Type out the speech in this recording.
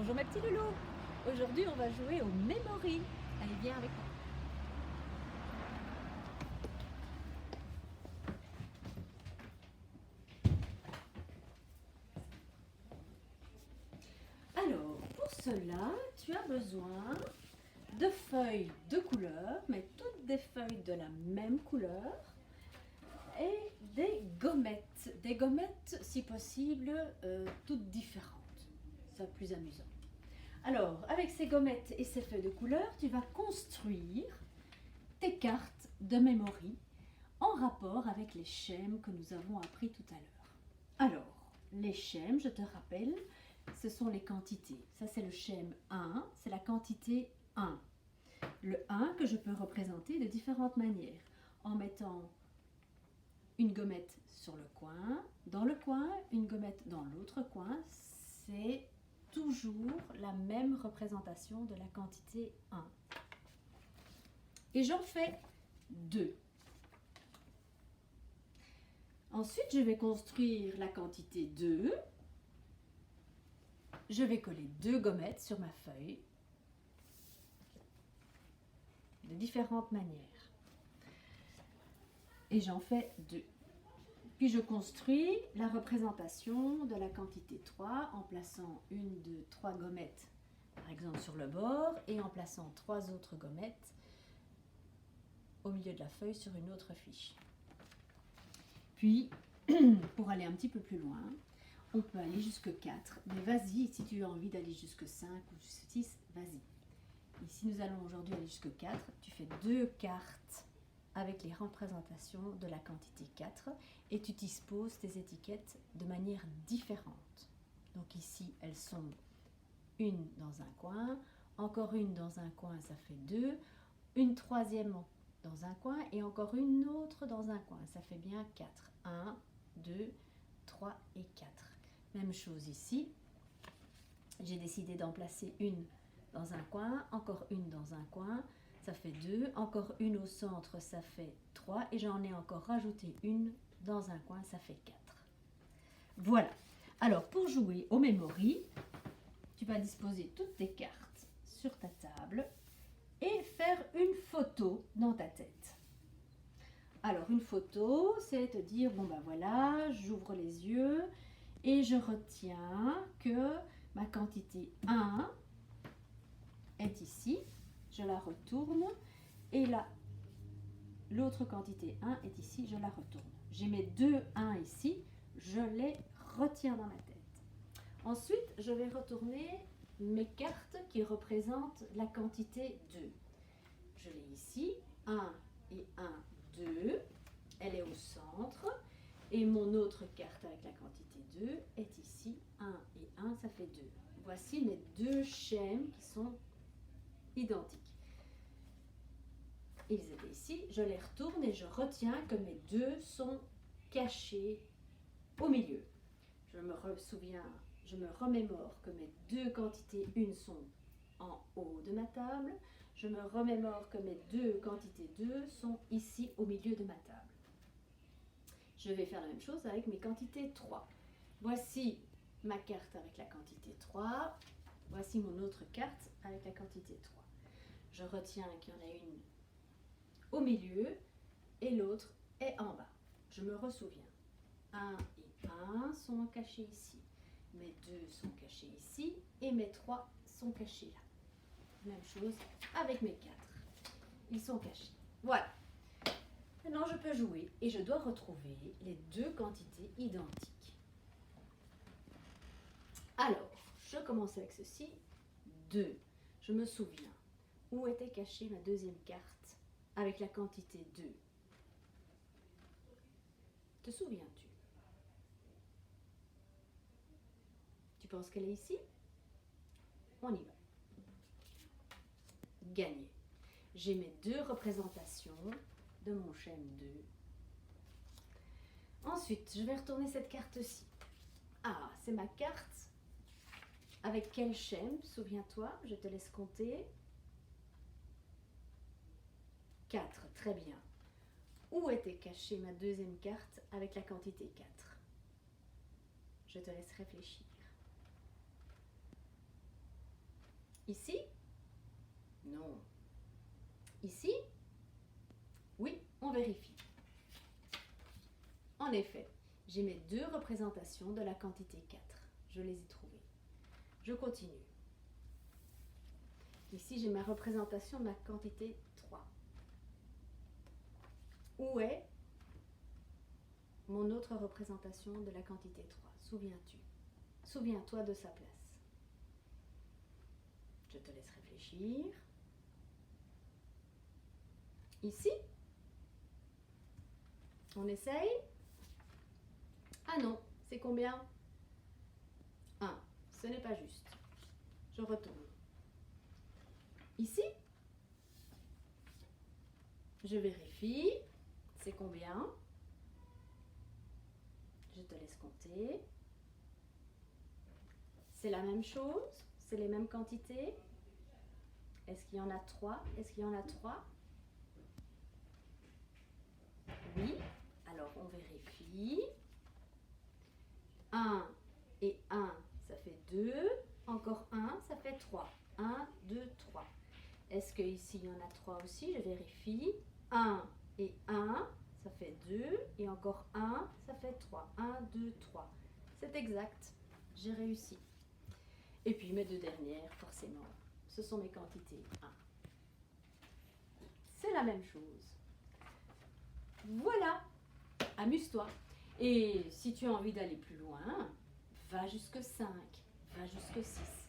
Bonjour mes petits loulous. Aujourd'hui on va jouer au Memory. Allez, viens avec moi. Alors, pour cela, tu as besoin de feuilles de couleur, mais toutes des feuilles de la même couleur, et des gommettes. Des gommettes, si possible, toutes différentes. C'est plus amusant. Alors, avec ces gommettes et ces feuilles de couleur, tu vas construire tes cartes de Memory en rapport avec les schèmes que nous avons appris tout à l'heure. Alors, les schèmes, je te rappelle, ce sont les quantités. Ça, c'est le schème 1, c'est la quantité 1. Le 1 que je peux représenter de différentes manières, en mettant une gommette sur le coin, une gommette dans l'autre coin. C'est toujours la même représentation de la quantité 1. Et j'en fais 2. Ensuite, je vais construire la quantité 2. Je vais coller 2 gommettes sur ma feuille de différentes manières. Et j'en fais 2. Puis je construis la représentation de la quantité 3 en plaçant 1, 2, 3 gommettes, par exemple sur le bord, et en plaçant 3 autres gommettes au milieu de la feuille sur une autre fiche. Puis, pour aller un petit peu plus loin, on peut aller jusque 4, mais vas-y, si tu as envie d'aller jusque 5 ou jusque 6, vas-y. Ici, nous allons aujourd'hui aller jusque 4. Tu fais 2 cartes avec les représentations de la quantité 4 et tu disposes tes étiquettes de manière différente. Donc ici, elles sont une dans un coin, encore une dans un coin, ça fait 2, une troisième dans un coin et encore une autre dans un coin, ça fait bien 4. 1, 2, 3 et 4. Même chose ici, j'ai décidé d'en placer une dans un coin, encore une dans un coin, ça fait 2, encore une au centre, ça fait 3 et j'en ai encore rajouté une dans un coin, ça fait 4. Voilà. Alors pour jouer au Memory, tu vas disposer toutes tes cartes sur ta table et faire une photo dans ta tête. Alors une photo, c'est te dire, bon ben voilà, j'ouvre les yeux et je retiens que ma quantité 1 est ici, je la retourne et là, l'autre quantité 1 est ici, je la retourne. J'ai mes 2 1 ici, je les retiens dans ma tête. Ensuite, je vais retourner mes cartes qui représentent la quantité 2. Je l'ai ici, 1 et 1, 2, elle est au centre. Et mon autre carte avec la quantité 2 est ici, 1 et 1, ça fait 2. Voici mes 2 schèmes qui sont identiques. Ils étaient ici, je les retourne et je retiens que mes 2 sont cachés au milieu. Je me remémore que mes 2 quantités 1 sont en haut de ma table. Je me remémore que mes 2 quantités 2 sont ici au milieu de ma table. Je vais faire la même chose avec mes quantités 3. Voici ma carte avec la quantité 3. Voici mon autre carte avec la quantité 3. Je retiens qu'il y en a une au milieu et l'autre est en bas. Je me ressouviens. 1 et 1 sont cachés ici. Mes 2 sont cachés ici et mes 3 sont cachés là. Même chose avec mes 4. Ils sont cachés. Voilà. Maintenant, je peux jouer et je dois retrouver les 2 quantités identiques. Alors, je commence avec ceci. 2. Je me souviens. Où était cachée ma deuxième carte avec la quantité 2? Te souviens-tu? Tu penses qu'elle est ici? On y va. Gagné. J'ai mes 2 représentations de mon schème 2. Ensuite, je vais retourner cette carte-ci. Ah, c'est ma carte. Avec quel schème? Souviens-toi, je te laisse compter. 4, très bien. Où était cachée ma deuxième carte avec la quantité 4? Je te laisse réfléchir. Ici? Non. Ici? Oui, on vérifie. En effet, j'ai mes deux représentations de la quantité 4. Je les ai trouvées. Je continue. Ici, j'ai ma représentation de ma quantité 3. Où est mon autre représentation de la quantité 3? Souviens-tu? Souviens-toi de sa place. Je te laisse réfléchir. Ici? On essaye? Ah non, c'est combien? 1. Ce n'est pas juste. Je retourne. Ici? Je vérifie. C'est combien? Je te laisse compter. C'est la même chose? C'est les mêmes quantités? Est-ce qu'il y en a 3? Est-ce qu'il y en a 3? Oui. Alors, on vérifie. 1 et 1, ça fait 2. Encore 1, ça fait 3. 1, 2, 3. Est-ce qu'ici, il y en a 3 aussi? Je vérifie. 1 et 1, ça fait 2. Et encore 1, ça fait 3. 1, 2, 3. C'est exact. J'ai réussi. Et puis, mes deux dernières, forcément, ce sont mes quantités 1. C'est la même chose. Voilà. Amuse-toi. Et si tu as envie d'aller plus loin, va jusque 5, va jusque 6.